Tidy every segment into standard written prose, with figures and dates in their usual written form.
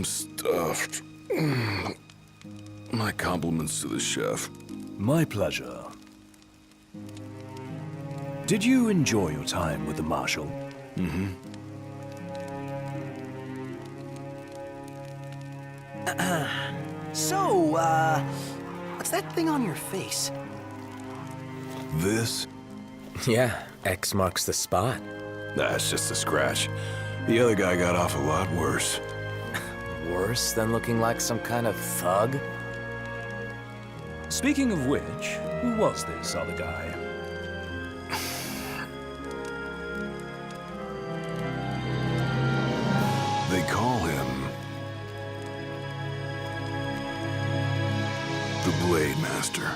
I'm stuffed. My compliments to the chef. My pleasure. Did you enjoy your time with the Marshal? Mm-hmm. So, what's that thing on your face? This? Yeah, X marks the spot. That's just a scratch. The other guy got off a lot worse. Worse than looking like some kind of thug? Speaking of which, who was this other guy? They call him the Blade Master.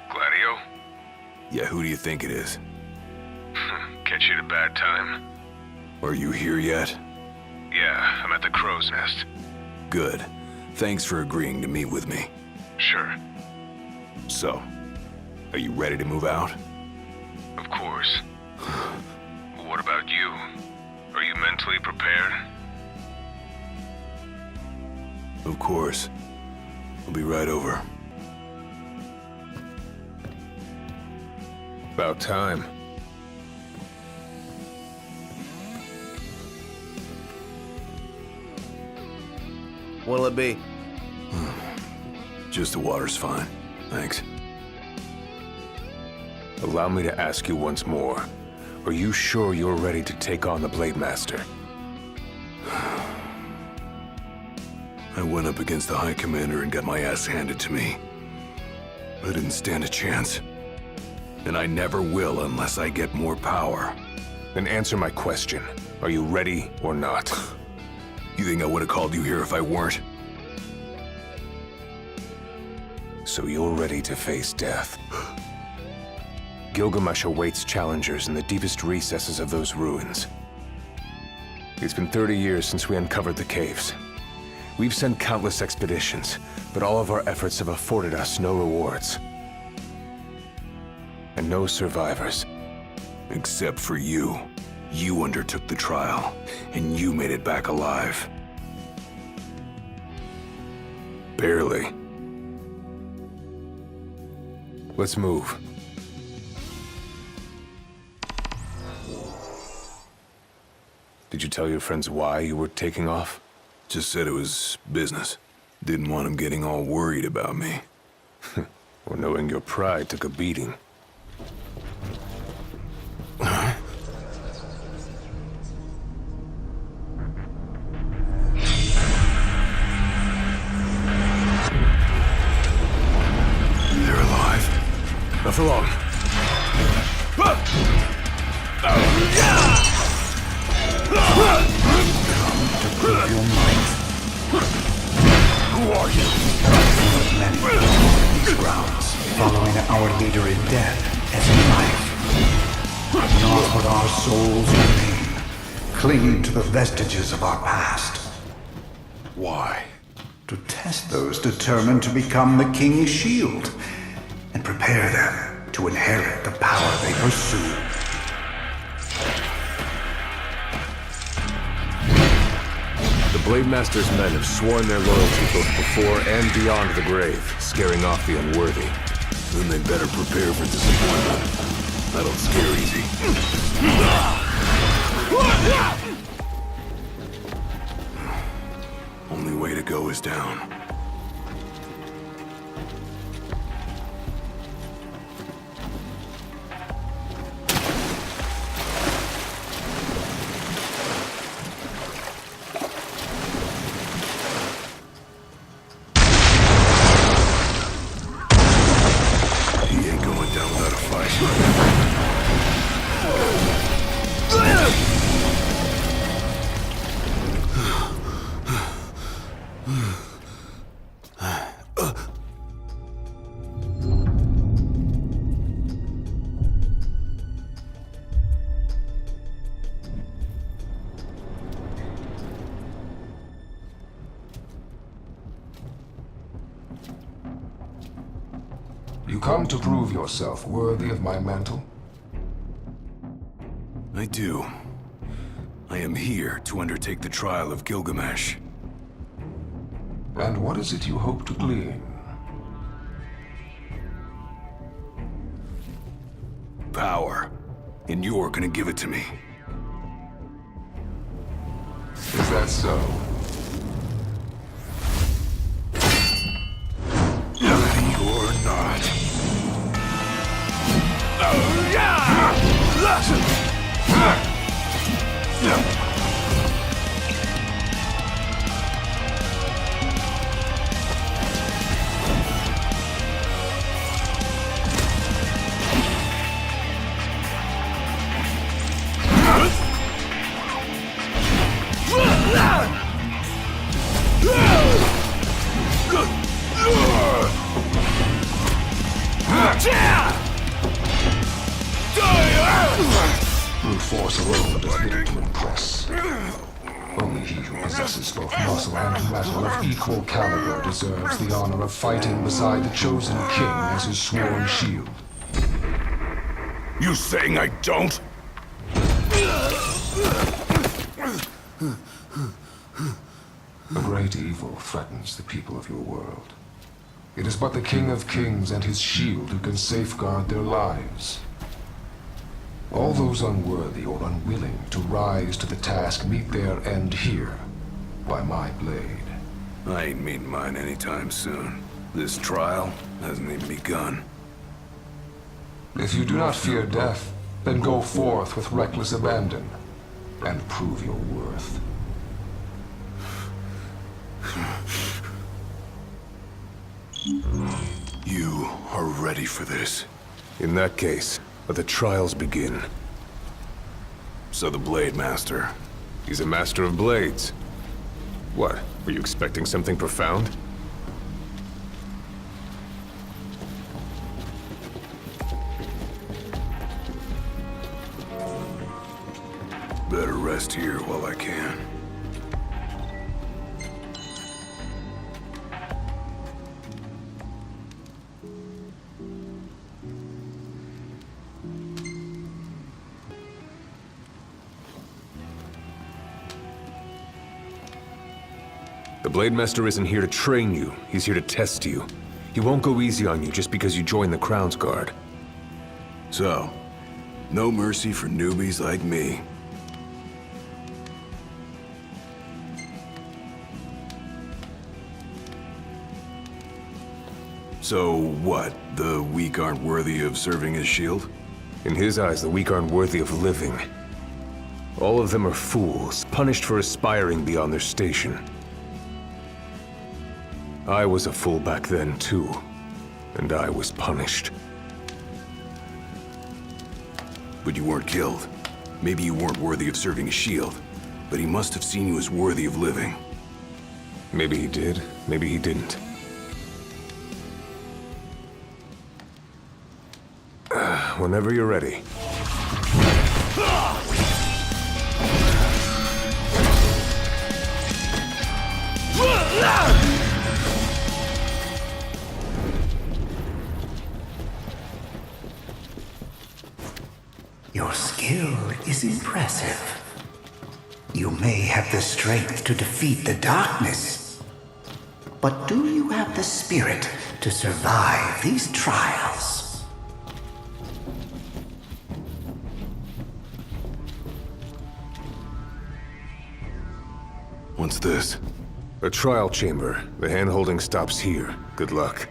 Gladio? Yeah, who do you think it is? Catch you at a bad time? Are you here yet? Yeah, I'm at the Crow's Nest. Good. Thanks for agreeing to meet with me. Sure. So, are you ready to move out? Of course. What about you? Are you mentally prepared? Of course. I'll be right over. About time. What'll it be? Just the water's fine. Thanks. Allow me to ask you once more. Are you sure you're ready to take on the Blade Master? I went up against the High Commander and got my ass handed to me. I didn't stand a chance. And I never will unless I get more power. Then answer my question. Are you ready or not? You think I would have called you here if I weren't? So you're ready to face death. Gilgamesh awaits challengers in the deepest recesses of those ruins. It's been 30 years since we uncovered the caves. We've sent countless expeditions, but all of our efforts have afforded us no rewards. And no survivors. Except for you. You undertook the trial, and you made it back alive. Barely. Let's move. Did you tell your friends why you were taking off? Just said it was business. Didn't want them getting all worried about me. Or knowing your pride took a beating. They're alive. Not for long. To prove your might. Who are you? Many on these grounds, following our leader in death as in life. Not but our souls remain, clinging to the vestiges of our past. Why? To test those determined to become the King's shield, and prepare them to inherit the power they pursue. The Blade Master's men have sworn their loyalty both before and beyond the grave, scaring off the unworthy. Then they better prepare for disappointment. I don't scare easy. Only way to go is down. He ain't going down without a fight. You come to prove yourself worthy of my mantle? I do. I am here to undertake the trial of Gilgamesh. And what is it you hope to glean? Power. And you're gonna give it to me. Is that so? Ready or not. Brute force alone does little to impress. Only he who possesses both muscle and metal of equal caliber deserves the honor of fighting beside the chosen king as his sworn shield. You saying I don't? A great evil threatens the people of your world. It is but the King of Kings and his shield who can safeguard their lives. All those unworthy or unwilling to rise to the task meet their end here, by my blade. I ain't meeting mine anytime soon. This trial hasn't even begun. If you do not fear death, then go forth with reckless abandon, and prove your worth. You are ready for this. In that case, let the trials begin. So the Blade Master. He's a master of blades. What, were you expecting something profound? Better rest here while I can. The Blade Master isn't here to train you, he's here to test you. He won't go easy on you just because you joined the Crown's Guard. So, no mercy for newbies like me. So what? The weak aren't worthy of serving as shield? In his eyes, the weak aren't worthy of living. All of them are fools, punished for aspiring beyond their station. I was a fool back then, too. And I was punished. But you weren't killed. Maybe you weren't worthy of serving as shield, but he must have seen you as worthy of living. Maybe he did, maybe he didn't. Whenever you're ready. Your skill is impressive. You may have the strength to defeat the darkness, but do you have the spirit to survive these trials? What's this? A trial chamber. The hand-holding stops here. Good luck.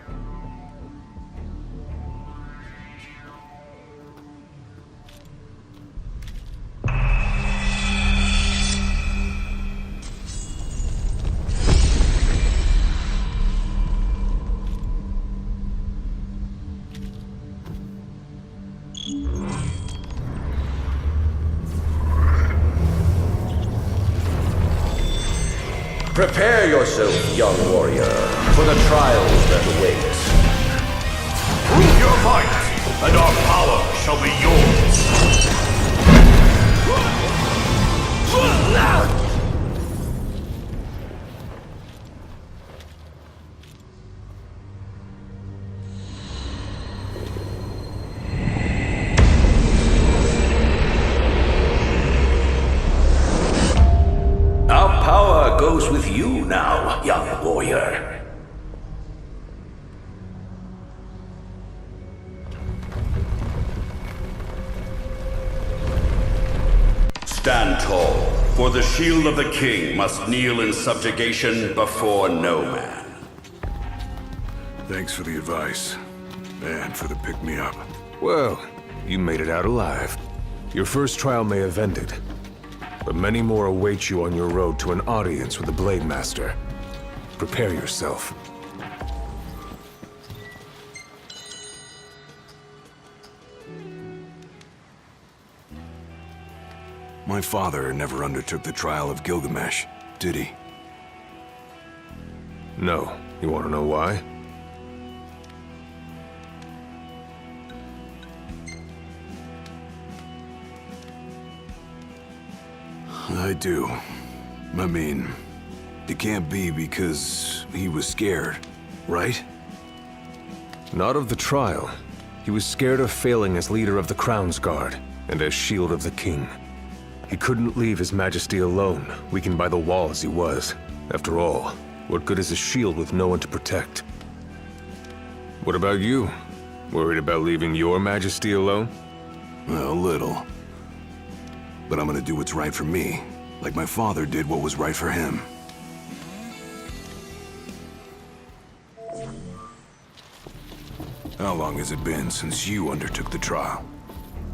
Prepare yourself, young warrior, for the trials that await. Prove your might, and our power shall be yours. Stand tall, for the shield of the king must kneel in subjugation before no man. Thanks for the advice. And for the pick-me-up. Well, you made it out alive. Your first trial may have ended, but many more await you on your road to an audience with the Blade Master. Prepare yourself. My father never undertook the trial of Gilgamesh, did he? No. You want to know why? I do. I mean, it can't be because he was scared, right? Not of the trial. He was scared of failing as leader of the Crown's Guard, and as Shield of the King. He couldn't leave His Majesty alone, weakened by the wall as he was. After all, what good is a shield with no one to protect? What about you? Worried about leaving your Majesty alone? Well, a little. But I'm gonna do what's right for me, like my father did what was right for him. How long has it been since you undertook the trial?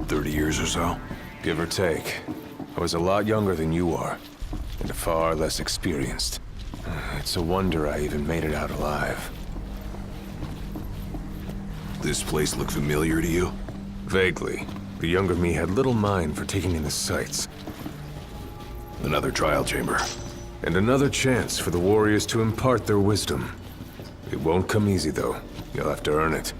30 years or so? Give or take. I was a lot younger than you are, and far less experienced. It's a wonder I even made it out alive. This place look familiar to you? Vaguely. The younger me had little mind for taking in the sights. Another trial chamber. And another chance for the warriors to impart their wisdom. It won't come easy, though. You'll have to earn it.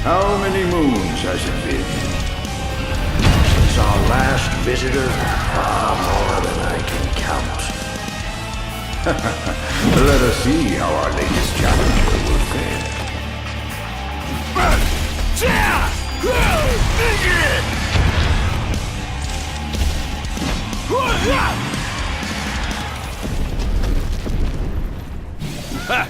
How many moons has it been? Since our last visitor? Far more than I can count. Let us see how our latest challenger will fare. Ha!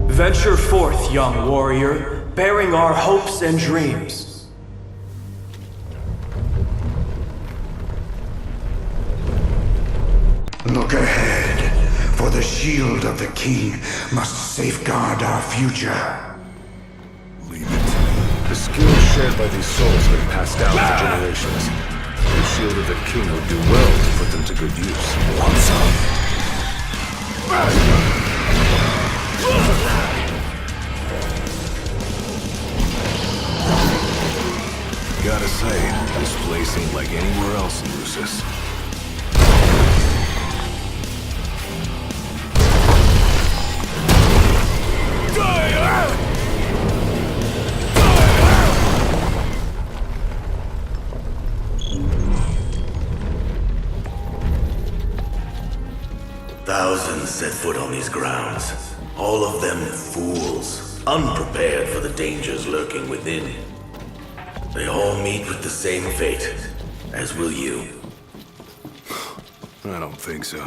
Venture forth, young warrior, bearing our hopes and dreams. Look ahead, for the shield of the king must safeguard our future. Leave it. The skills shared by these souls have been passed down for generations. The shield of the king would do well to put them to good use. Want some? Gotta say, this place ain't like anywhere else in Lucis. Thousands set foot on these grounds. All of them fools, unprepared for the dangers lurking within. They all meet with the same fate, as will you. I don't think so.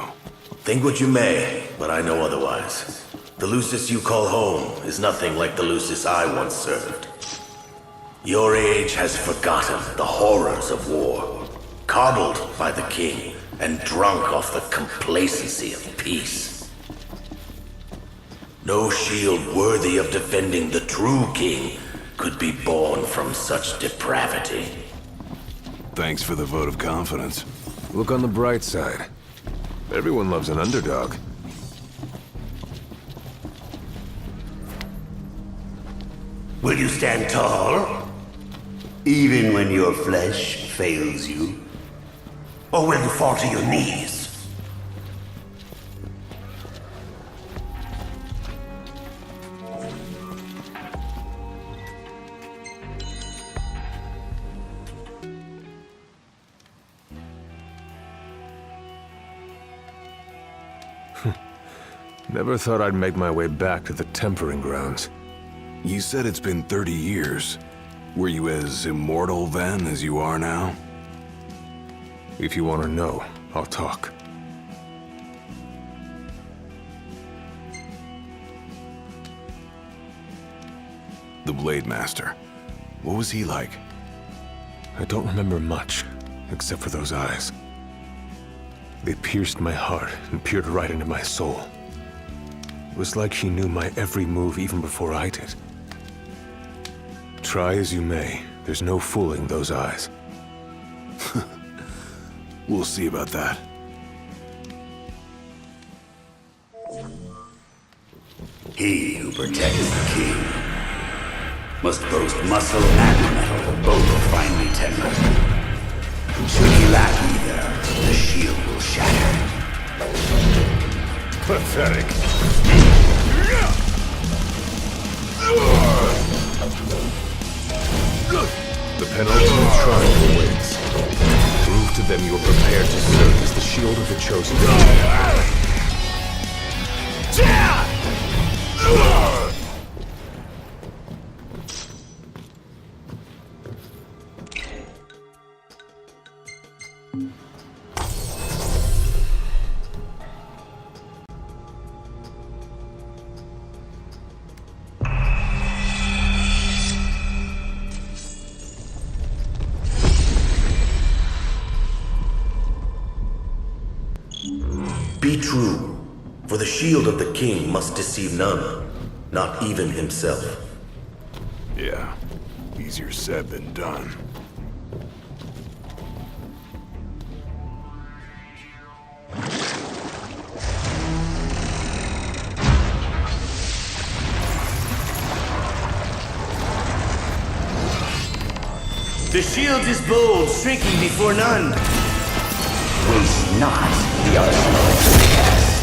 Think what you may, but I know otherwise. The Lucis you call home is nothing like the Lucis I once served. Your age has forgotten the horrors of war, coddled by the king, and drunk off the complacency of peace. No shield worthy of defending the true king could be born from such depravity. Thanks for the vote of confidence. Look on the bright side. Everyone loves an underdog. Will you stand tall? Even when your flesh fails you? Or will you fall to your knees? Never thought I'd make my way back to the tempering grounds. You said it's been 30 years. Were you as immortal then as you are now? If you want to know, I'll talk. The Blade Master. What was he like? I don't remember much, except for those eyes. They pierced my heart and peered right into my soul. It was like he knew my every move even before I did. Try as you may, there's no fooling those eyes. We'll see about that. He who protects the king must boast muscle and metal, both finely tempered. Should he lack either, the shield will shatter. Pathetic. The penultimate trial awaits. Prove to them you are prepared to serve as the shield of the chosen. Be true, for the shield of the king must deceive none, not even himself. Yeah, easier said than done. The shield is bold, shrinking before none. Waste not the arsenal cast.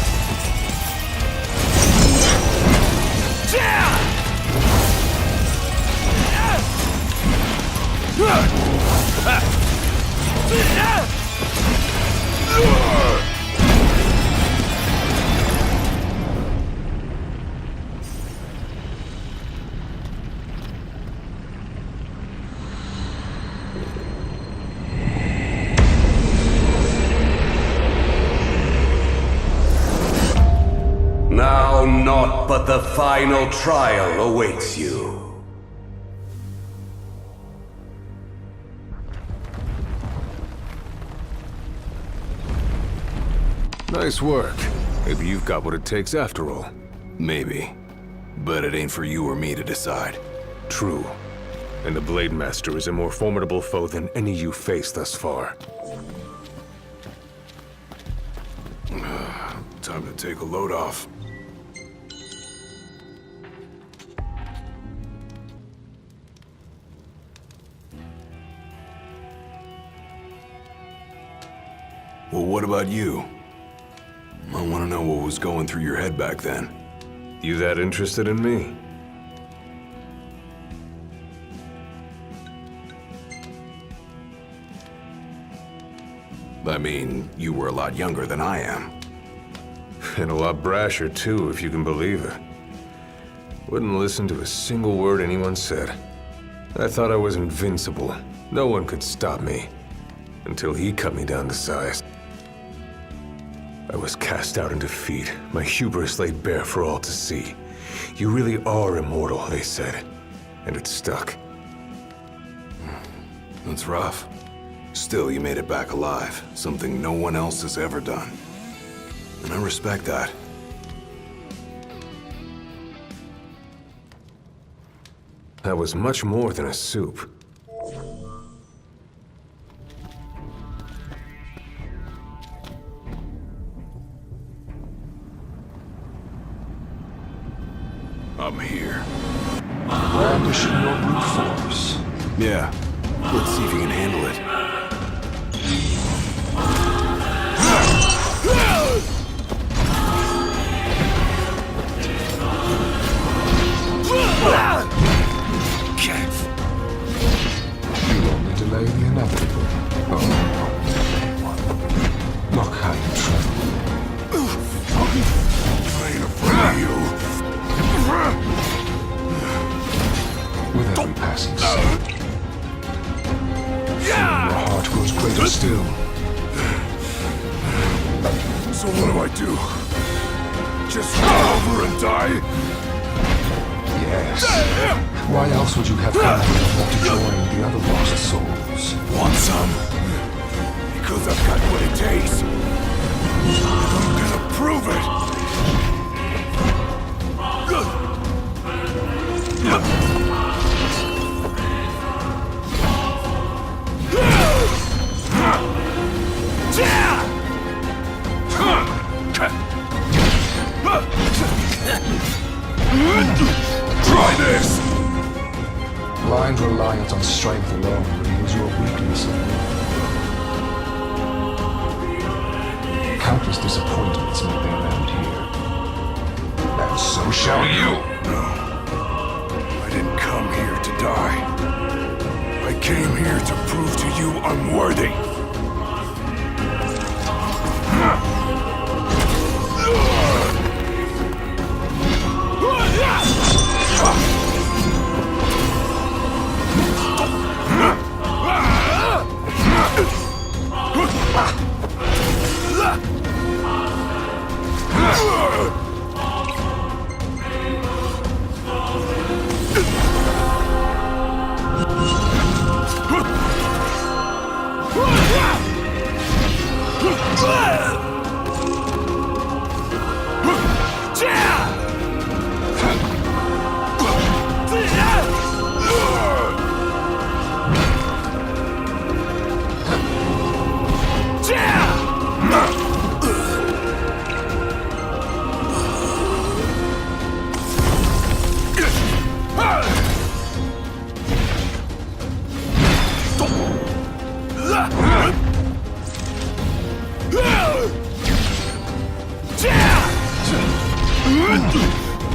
Now naught but the final trial awaits you. Nice work. Maybe you've got what it takes after all. Maybe. But it ain't for you or me to decide. True. And the Blade Master is a more formidable foe than any you faced thus far. Time to take a load off. Well, what about you? I want to know what was going through your head back then. You that interested in me? I mean, you were a lot younger than I am. And a lot brasher, too, if you can believe it. Wouldn't listen to a single word anyone said. I thought I was invincible. No one could stop me. Until he cut me down to size. I was cast out in defeat, my hubris laid bare for all to see. You really are immortal, they said. And it stuck. That's rough. Still, you made it back alive. Something no one else has ever done. And I respect that. That was much more than a soup. I'm here. Brandishing your brute force. Yeah. Let's see if you can handle it. delay the inevitable. Oh, look how you tremble. I ain't afraid of you. With every passing second, your heart grows greater still. So what do I do? Just roll over and die? Yes. Why else would you have come here but to join the other lost souls? Want some? Because I've got what it takes. I'm gonna prove it. Try this! Blind reliance on strength alone reveals your weakness. Countless disappointments make their end here. And so shall you! No. I didn't come here to die. I came here to prove to you I'm worthy.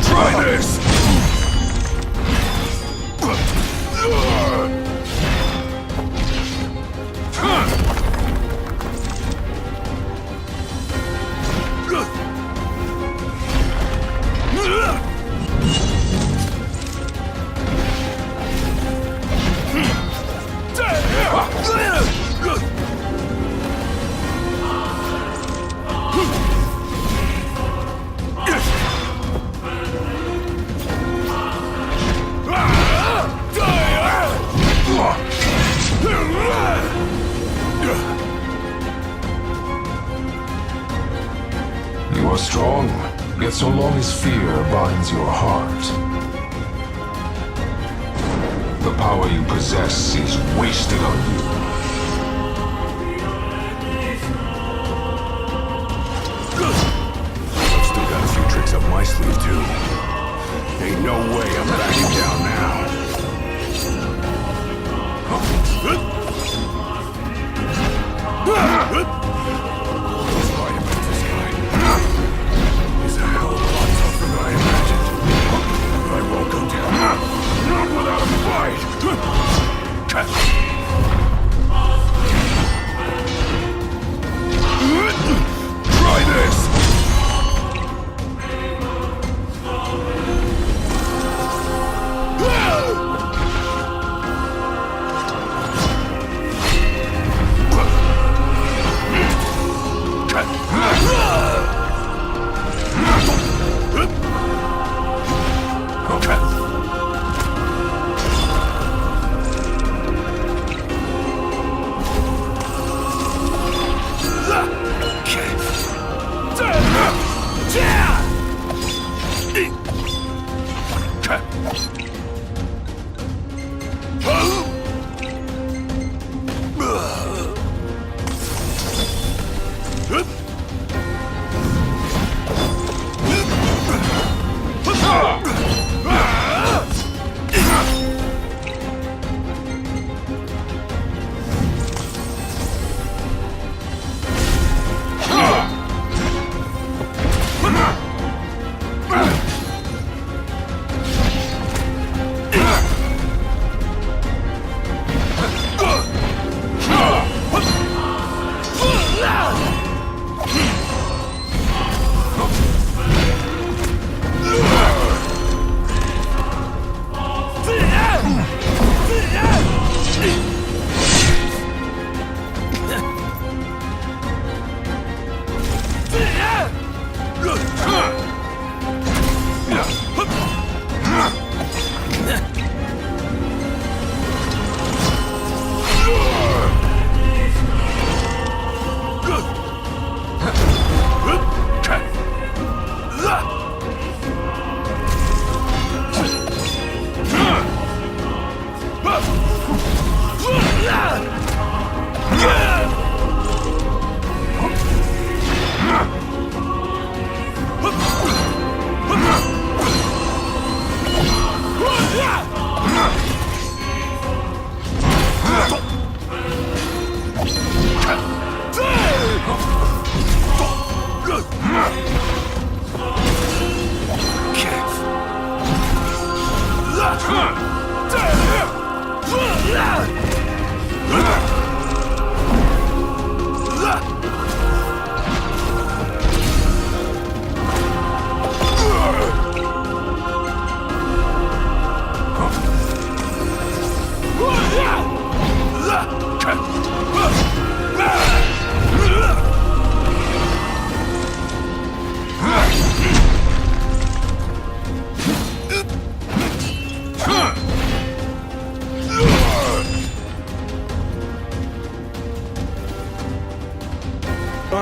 Try this! You are strong, yet so long as fear binds your heart, the power you possess is wasted on you. I've still got a few tricks up my sleeve, too. Ain't no way I'm backing down now. What's right about this guy? He's a hell of a lot tougher than I imagined. But I won't go down. Not without a fight! Try this!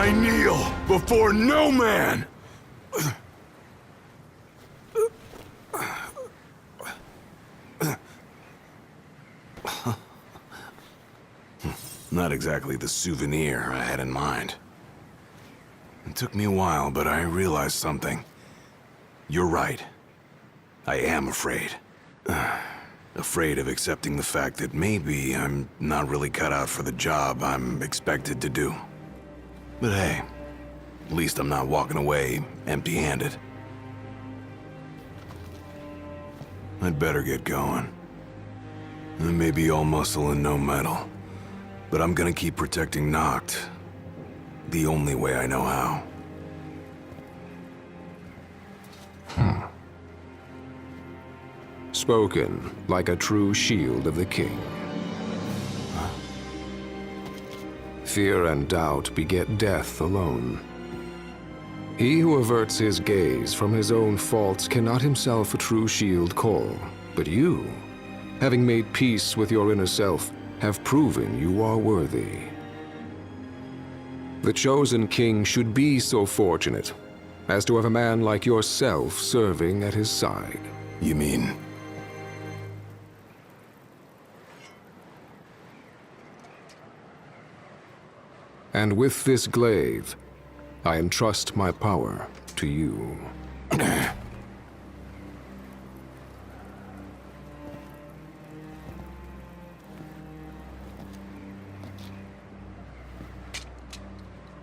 I kneel before no man! Not exactly the souvenir I had in mind. It took me a while, but I realized something. You're right. I am afraid. Afraid of accepting the fact that maybe I'm not really cut out for the job I'm expected to do. But hey, at least I'm not walking away empty-handed. I'd better get going. I may be all muscle and no metal, but I'm gonna keep protecting Noct the only way I know how. Spoken like a true shield of the king. Fear and doubt beget death alone. He who averts his gaze from his own faults cannot himself a true shield call. But you, having made peace with your inner self, have proven you are worthy. The chosen king should be so fortunate as to have a man like yourself serving at his side. You mean... And with this glaive, I entrust my power to you.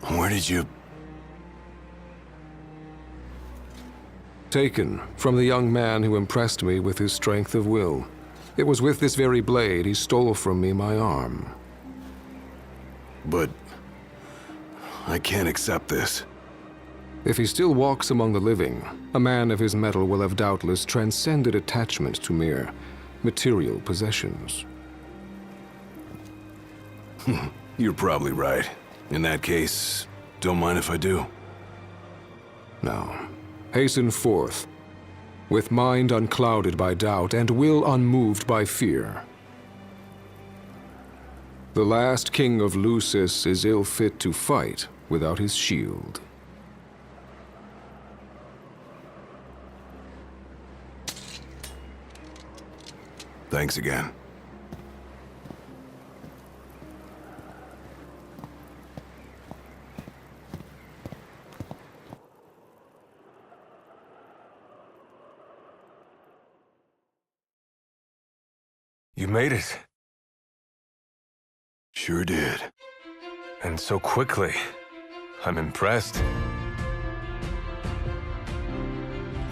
Where did you... Taken from the young man who impressed me with his strength of will. It was with this very blade he stole from me my arm. But... I can't accept this. If he still walks among the living, a man of his mettle will have doubtless transcended attachment to mere material possessions. You're probably right. In that case, don't mind if I do. Now, hasten forth, with mind unclouded by doubt and will unmoved by fear. The last king of Lucis is ill fit to fight without his shield. Thanks again. You made it. Sure did. And so quickly. I'm impressed.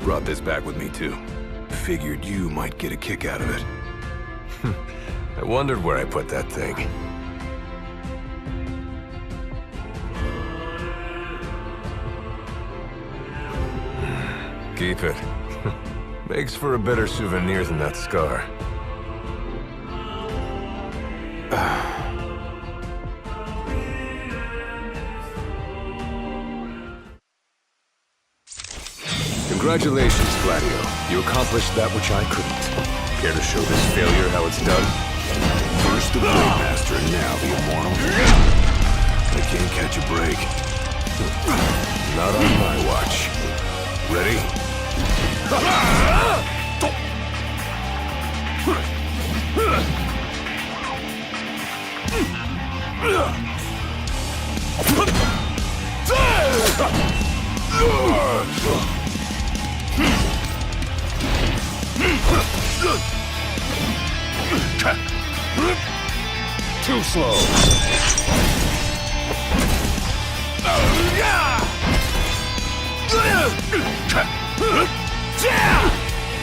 Brought this back with me, too. Figured you might get a kick out of it. I wondered where I put that thing. Keep it. Makes for a better souvenir than that scar. Congratulations, Gladio. You accomplished that which I couldn't. Care to show this failure how it's done? First the Blade Master, and now the Immortal. I can't catch a break. Not on my watch. Ready? Too slow.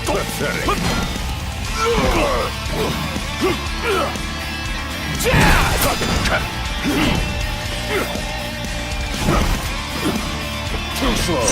Pathetic. Too slow.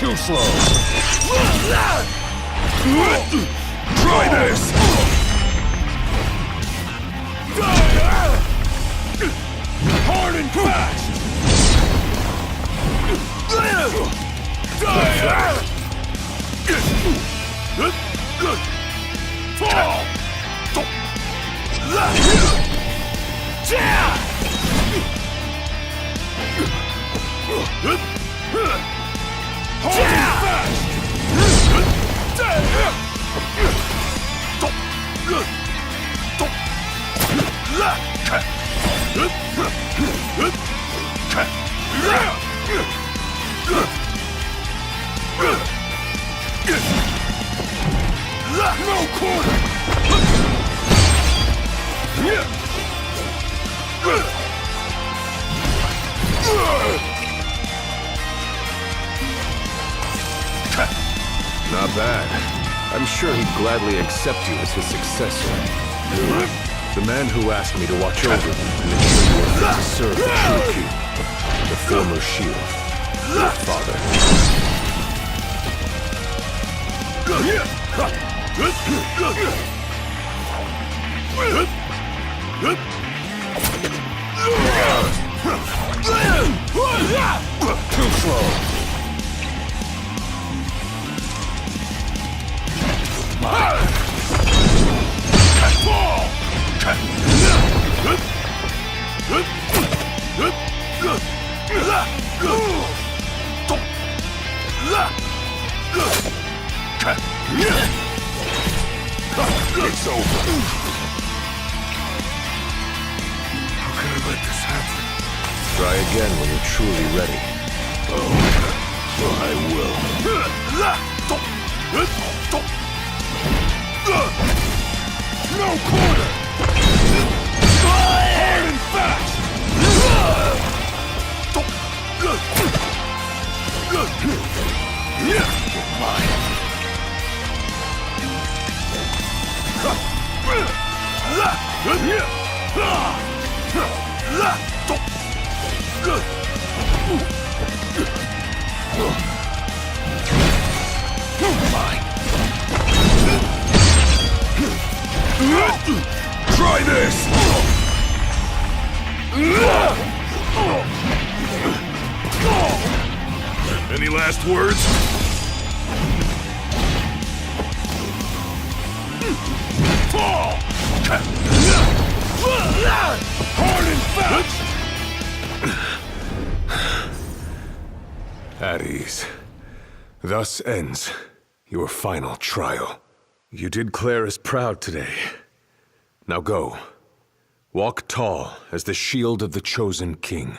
Too slow. Try this! Hard and fast! Fall! Hard and fast! No quarter! Not bad. I'm sure he'd gladly accept you as his successor. The man who asked me to watch over you and ensure you were fit to serve the true king. The former shield. Your father. Too slow. It's over. How could I let this happen? Try again when you're truly ready. I will. No quarter! Hard and fast! Try this! Any last words? Fall! Hard and fast! At ease. Thus ends your final trial. You did Claire as proud today. Now go. Walk tall as the shield of the chosen king.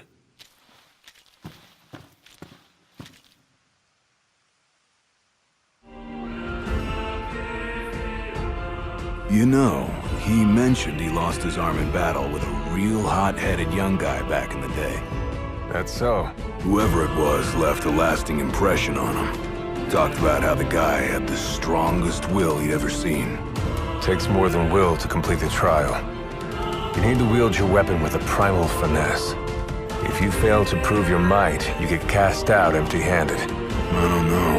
You know, he mentioned he lost his arm in battle with a real hot-headed young guy back in the day. That's so. Whoever it was left a lasting impression on him. Talked about how the guy had the strongest will he'd ever seen. Takes more than will to complete the trial. You need to wield your weapon with a primal finesse. If you fail to prove your might, you get cast out empty-handed. I don't know.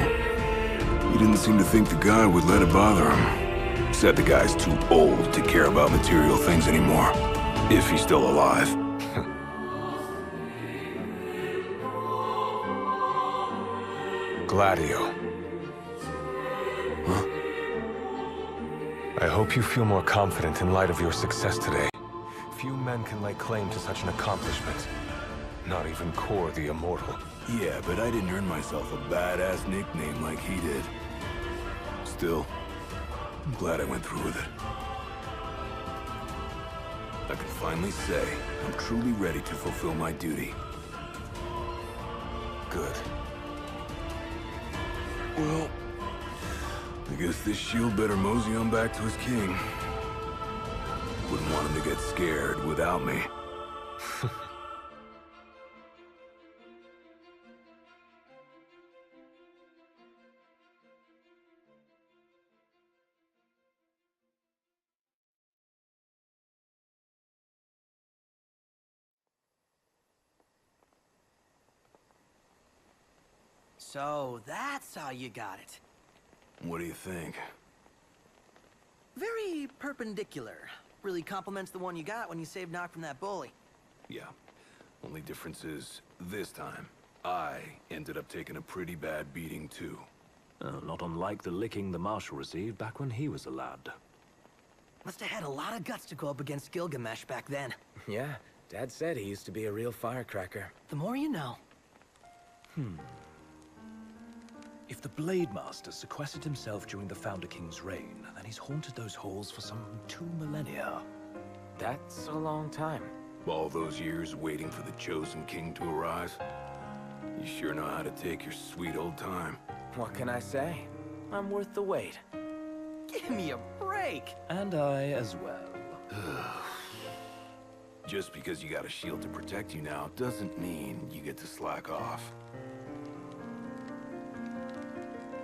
He didn't seem to think the guy would let it bother him. Said the guy's too old to care about material things anymore. If he's still alive. Gladio. Huh? I hope you feel more confident in light of your success today. Few men can lay claim to such an accomplishment. Not even COR the Immortal. Yeah, but I didn't earn myself a badass nickname like he did. Still, I'm glad I went through with it. I can finally say I'm truly ready to fulfill my duty. Good. Well, I guess this shield better mosey on back to his king. Wouldn't want him to get scared without me. So that's how you got it. What do you think? Very perpendicular. Really complements the one you got when you saved Nock from that bully. Yeah. Only difference is, this time, I ended up taking a pretty bad beating too. Not unlike the licking the Marshal received back when he was a lad. Must have had a lot of guts to go up against Gilgamesh back then. Yeah, Dad said he used to be a real firecracker. The more you know. If the Blade Master sequestered himself during the Founder King's reign, then he's haunted those halls for some 2 millennia. That's a long time. All those years waiting for the Chosen King to arise? You sure know how to take your sweet old time. What can I say? I'm worth the wait. Give me a break! And I as well. Just because you got a shield to protect you now doesn't mean you get to slack off.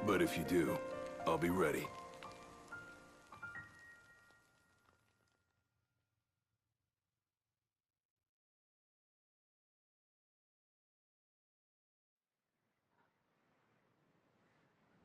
But if you do, I'll be ready.